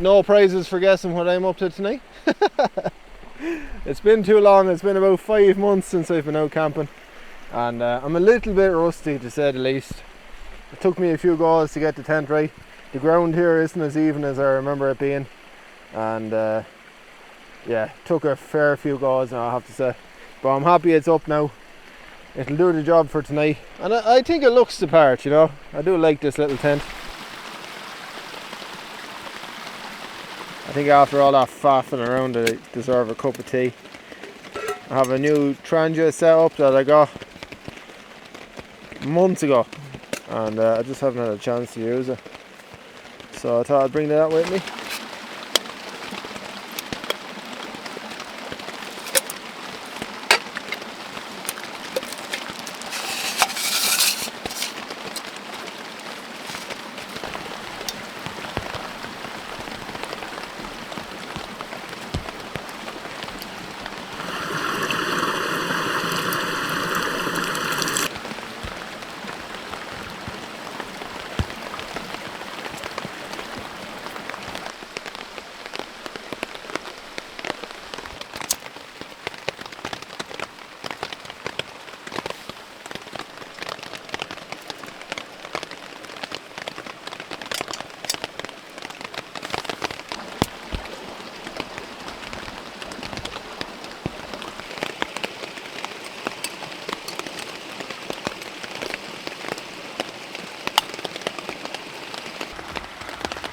No prizes for guessing what I'm up to tonight. It's been too long. It's been about 5 months since I've been out camping, and I'm a little bit rusty, to say the least. It took me a few goes to get the tent right. The ground here isn't as even as I remember it being, and yeah, took a fair few goes now, I have to say. But I'm happy it's up now. It'll do the job for tonight, and I think it looks the part, you know. I do like this little tent. I think after all that faffing around, I deserve a cup of tea. I have a new Trangia set up that I got months ago, and I just haven't had a chance to use it. So I thought I'd bring that with me.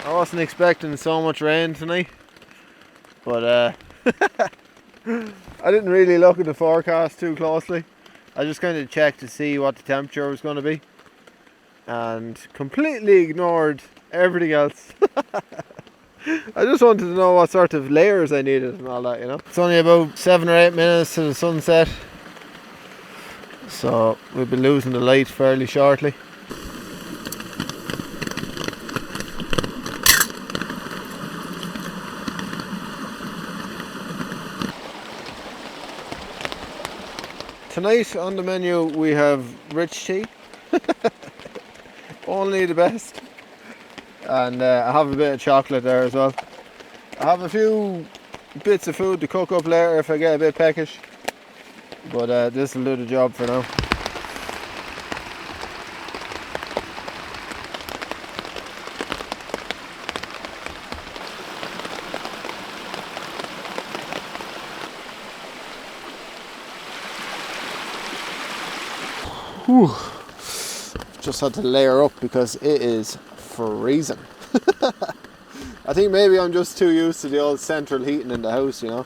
I wasn't expecting so much rain tonight, but I didn't really look at the forecast too closely. I just kind of checked to see what the temperature was going to be, and completely ignored everything else. I just wanted to know what sort of layers I needed and all that, you know. It's only about 7 or 8 minutes to the sunset, so we'll be losing the light fairly shortly. Tonight on the menu we have rich tea, only the best, and I have a bit of chocolate there as well. I have a few bits of food to cook up later if I get a bit peckish, but this will do the job for now. Whew. Just had to layer up because it is freezing. I think maybe I'm just too used to the old central heating in the house, you know.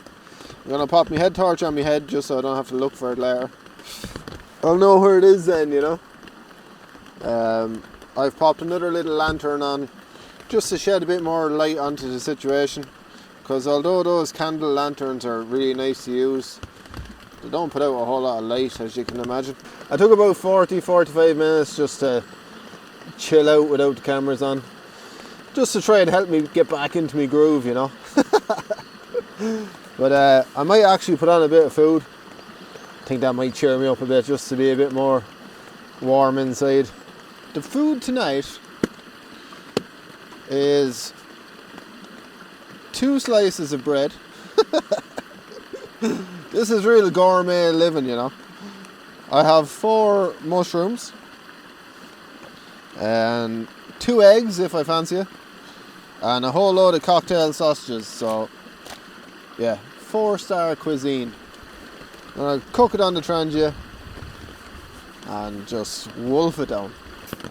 I'm gonna pop my head torch on my head just so I don't have to look for it later. I'll know where it is then, you know. I've popped another little lantern on just to shed a bit more light onto the situation, because although those candle lanterns are really nice to use, they don't put out a whole lot of light, as you can imagine. I took about 40-45 minutes just to chill out without the cameras on, just to try and help me get back into my groove, you know. But I might actually put on a bit of food. I think that might cheer me up a bit, just to be a bit more warm inside. The food tonight is 2 slices of bread. This is real gourmet living, you know. I have 4 mushrooms and 2 eggs if I fancy it, and a whole load of cocktail sausages. So yeah, 4-star cuisine. And I'll cook it on the Trangia and just wolf it down.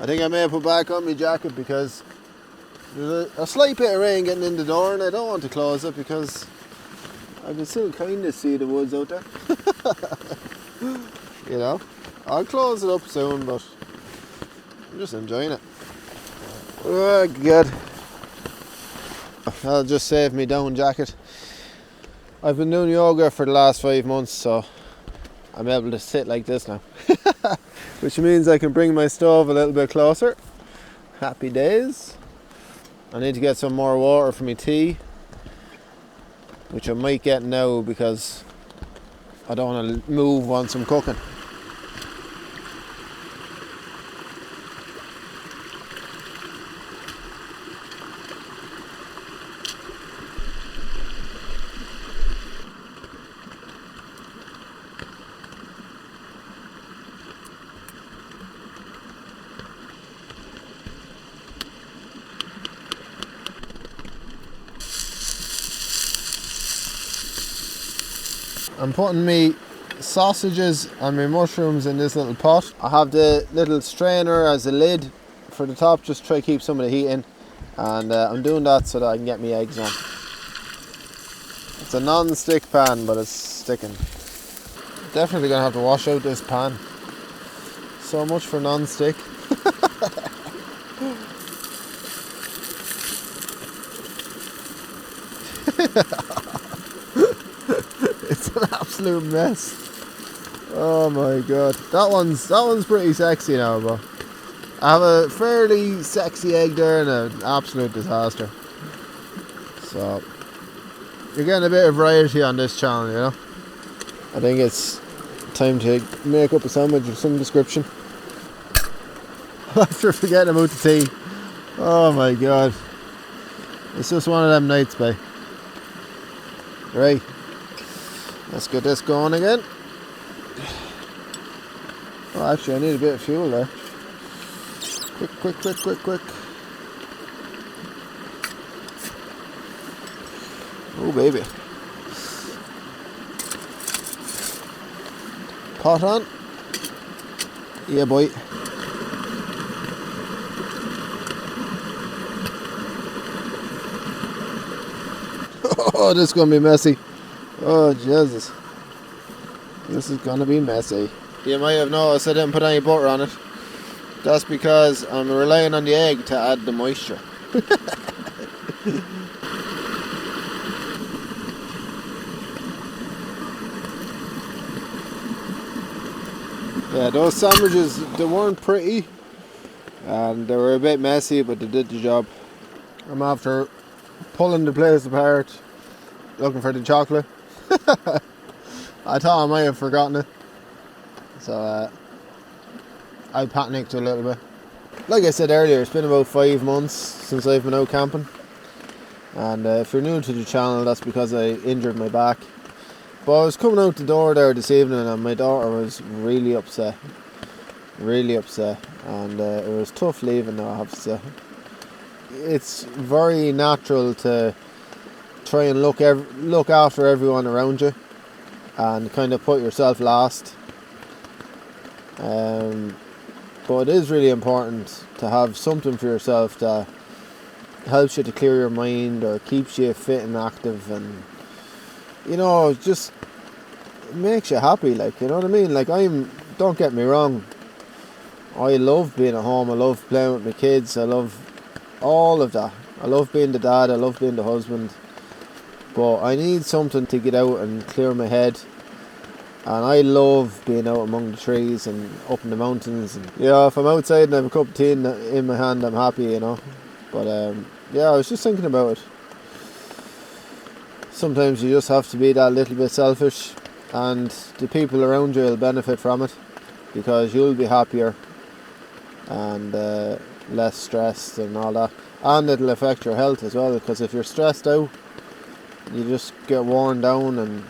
I think I may put back on my jacket because there's a slight bit of rain getting in the door, and I don't want to close it because I can still kind of see the woods out there. You know, I'll close it up soon, but I'm just enjoying it. Oh God, I'll just save me down jacket. I've been doing yoga for the last 5 months, so I'm able to sit like this now. Which means I can bring my stove a little bit closer. Happy days. I need to get some more water for my tea, which I might get now because I don't want to move once I'm cooking. I'm putting me sausages and my mushrooms in this little pot. I have the little strainer as a lid for the top, just try to keep some of the heat in, and I'm doing that so that I can get my eggs on. It's a non-stick pan, but it's sticking. Definitely gonna have to wash out this pan. So much for non-stick. It's an absolute mess. Oh my god. That one's pretty sexy now, but I have a fairly sexy egg there and an absolute disaster. So you're getting a bit of variety on this channel, you know. I think it's time to make up a sandwich of some description. After forgetting about the tea. Oh my god. It's just one of them nights, babe. Right. Let's get this going again. Oh, actually I need a bit of fuel there. Quick. Oh baby. Pot on. Yeah boy. Oh, this is gonna be messy. Oh Jesus. This is gonna be messy. You might have noticed I didn't put any butter on it. That's because I'm relying on the egg to add the moisture. Yeah, those sandwiches, they weren't pretty and they were a bit messy, but they did the job. I'm after pulling the place apart, looking for the chocolate. I thought I might have forgotten it, so I panicked a little bit. Like I said earlier, it's been about 5 months since I've been out camping, and if you're new to the channel, that's because I injured my back. But I was coming out the door there this evening and my daughter was really upset, and it was tough leaving now, I have to say. It's very natural to try and look after everyone around you and kind of put yourself last. But it is really important to have something for yourself that helps you to clear your mind or keeps you fit and active, and you know, just makes you happy, like, you know what I mean? Like, don't get me wrong, I love being at home, I love playing with my kids, I love all of that. I love being the dad, I love being the husband, but I need something to get out and clear my head. And I love being out among the trees and up in the mountains. And yeah, if I'm outside and I have a cup of tea in my hand, I'm happy, you know. But yeah, I was just thinking about it. Sometimes you just have to be that little bit selfish, and the people around you will benefit from it because you'll be happier and less stressed and all that. And it'll affect your health as well, because if you're stressed out, you just get worn down and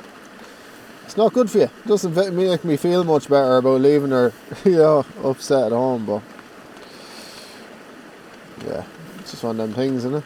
it's not good for you. It doesn't make me feel much better about leaving her, you know, upset at home, but yeah, it's just one of them things, isn't it?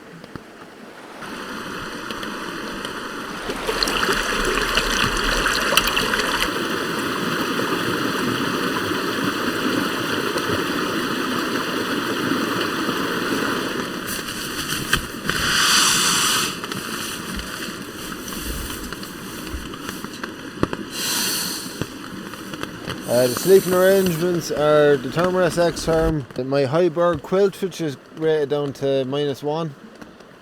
The sleeping arrangements are the Thermarest X-Term, my Hyberg quilt, which is rated down to -1,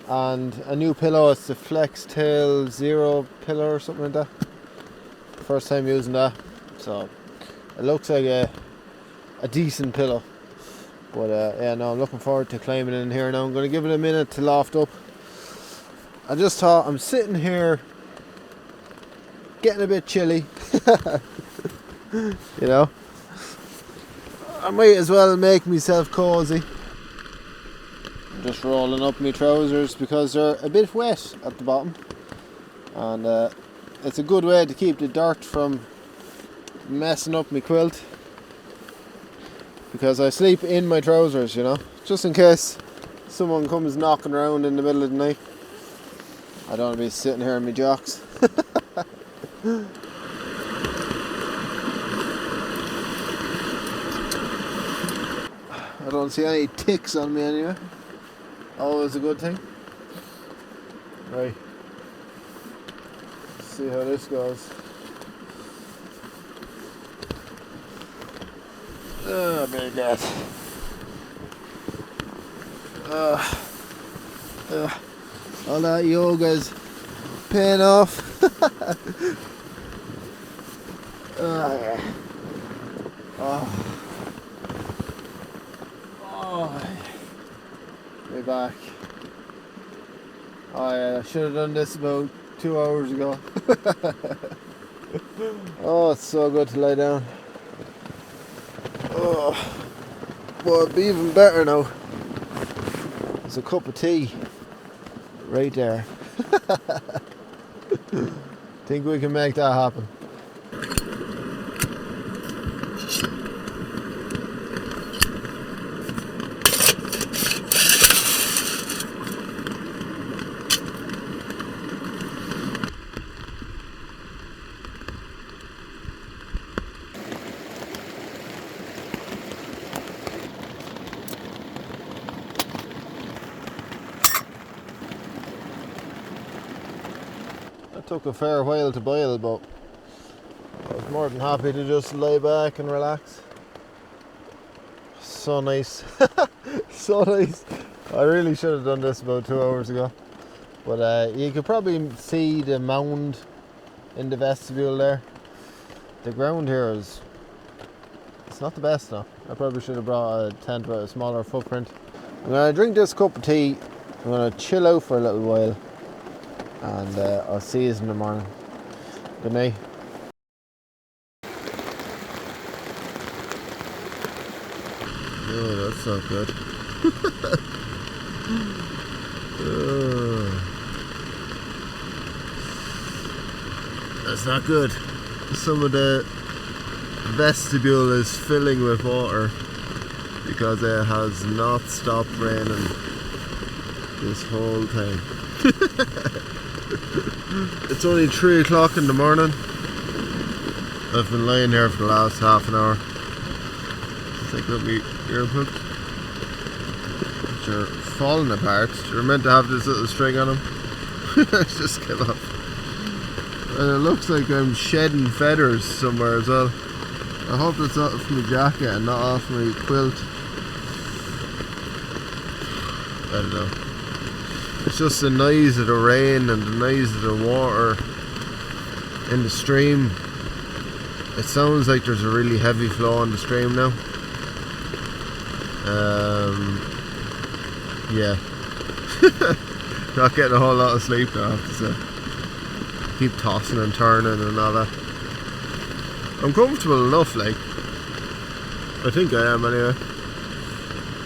and a new pillow. It's the Flex Tail Zero pillow or something like that. First time using that, so it looks like a decent pillow. But yeah, no, I'm looking forward to climbing in here now. I'm going to give it a minute to loft up. I just thought, I'm sitting here getting a bit chilly. You know, I might as well make myself cozy. I'm just rolling up my trousers because they're a bit wet at the bottom, and it's a good way to keep the dirt from messing up my quilt, because I sleep in my trousers, you know, just in case someone comes knocking around in the middle of the night. I don't want to be sitting here in my jocks. don't see any ticks on me anyway. Always a good thing. Right. Let's see how this goes. Oh my god. All that yoga's paying off. Yeah. Way back. Oh yeah, I should have done this about 2 hours ago. Oh, it's so good to lie down. Oh, but it'd be even better now. There's a cup of tea right there. Think we can make that happen. It took a fair while to boil, but I was more than happy to just lay back and relax. So nice. So nice. I really should have done this about 2 hours ago. But you could probably see the mound in the vestibule there. The ground here is, it's not the best now. I probably should have brought a tent with a smaller footprint. I'm going to drink this cup of tea. I'm going to chill out for a little while. And I'll see you in the morning. Good night. Oh, that's not good. Oh. That's not good. Some of the vestibule is filling with water because it has not stopped raining this whole time. It's only 3 o'clock in the morning. I've been lying here for the last half an hour. Take out my earplugs, which are falling apart. You're meant to have this little string on them. I just came off. And it looks like I'm shedding feathers somewhere as well. I hope it's off my jacket and not off my quilt. I don't know. It's just the noise of the rain and the noise of the water in the stream. It sounds like there's a really heavy flow on the stream now. Yeah. Not getting a whole lot of sleep now, I have to say. Keep tossing and turning and all that. I'm comfortable enough, like. I think I am anyway.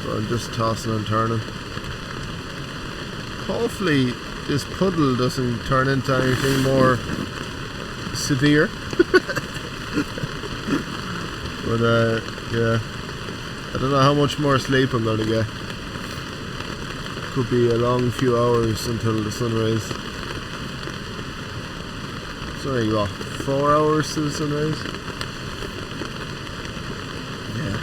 But I'm just tossing and turning. Hopefully this puddle doesn't turn into anything more severe. But yeah, I don't know how much more sleep I'm gonna get. Could be a long few hours until the sunrise. It's only what, 4 hours to the sunrise? Yeah.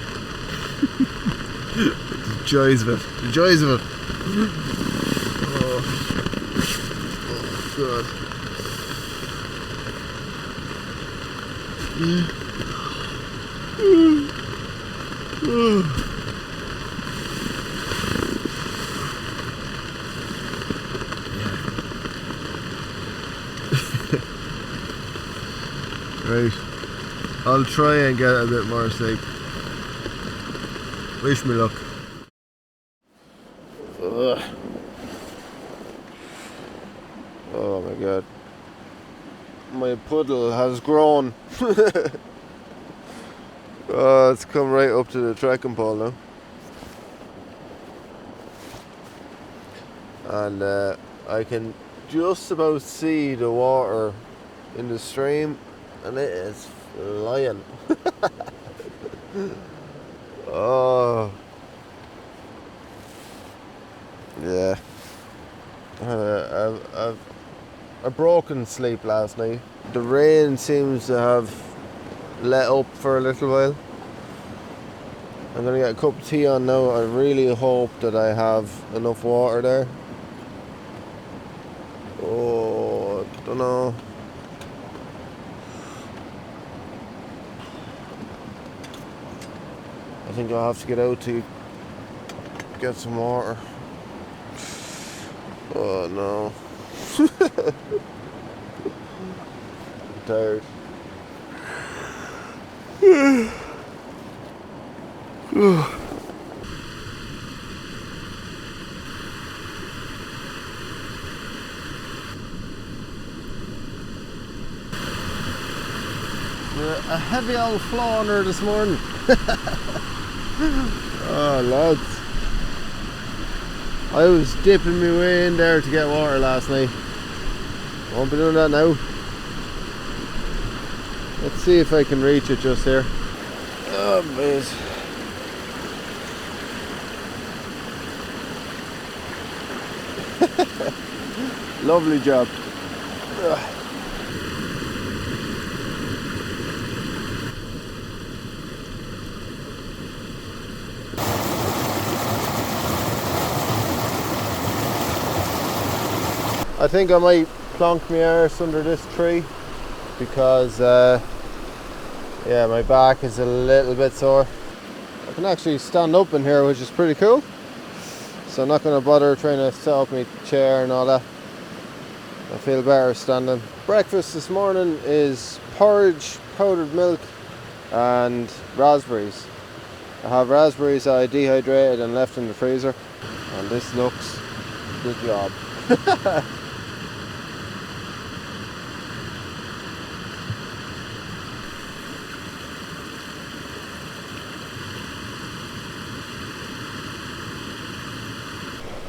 The joys of it. The joys of it. Oh god. Yeah. Right, I'll try and get a bit more sleep. Wish me luck. Ugh. Oh my god. My puddle has grown. Oh, it's come right up to the trekking pole now. And I can just about see the water in the stream, and it is flying. Oh. Yeah. I've a broken sleep last night. The rain seems to have let up for a little while. I'm gonna get a cup of tea on now. I really hope that I have enough water there. Oh, I don't know. I think I'll have to get out to get some water. Oh no. I'm tired. A heavy old flow on her this morning. Oh lads, I was dipping my way in there to get water last night. Won't be doing that now. Let's see if I can reach it just here. Oh boys. Lovely job. Ugh. I think I might plonk my arse under this tree because yeah, my back is a little bit sore. I can actually stand up in here, which is pretty cool, so I'm not going to bother trying to set up my chair and all that. I feel better standing. Breakfast this morning is porridge, powdered milk and raspberries. I have raspberries I dehydrated and left in the freezer, and this looks good job.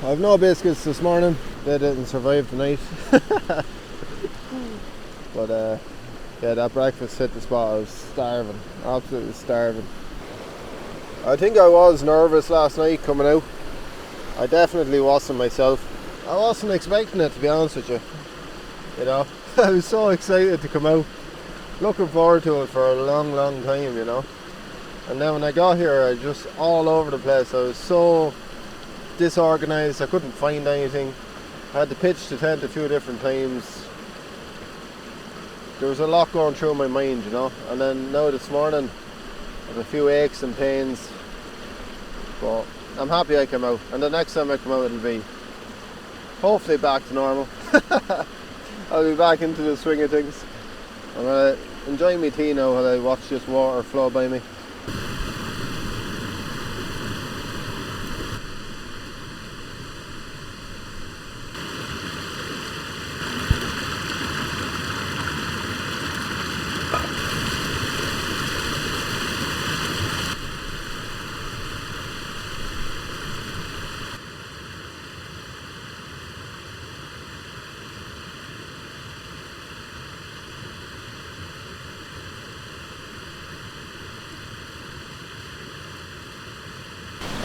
I've no biscuits this morning, they didn't survive the night. But yeah, that breakfast hit the spot. I was starving, absolutely starving. I think I was nervous last night coming out. I definitely wasn't myself. I wasn't expecting it, to be honest with you. You know, I was so excited to come out, looking forward to it for a long time, you know. And then when I got here, I was just all over the place. I was so disorganized, I couldn't find anything. I had to pitch the tent a few different times. There was a lot going through my mind, you know. And then now this morning I have a few aches and pains, but I'm happy I came out, and the next time I come out it'll be hopefully back to normal. I'll be back into the swing of things. I'm gonna enjoy my tea now while I watch this water flow by me.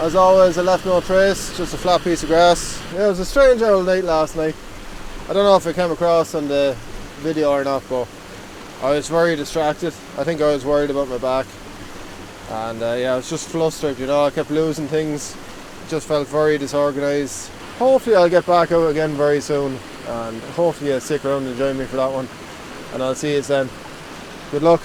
As always, I left no trace, just a flat piece of grass. Yeah, it was a strange old night last night. I don't know if it came across on the video or not, but I was very distracted. I think I was worried about my back. And yeah, I was just flustered, you know, I kept losing things. Just felt very disorganised. Hopefully I'll get back out again very soon. And hopefully you'll stick around and join me for that one. And I'll see you then. Good luck.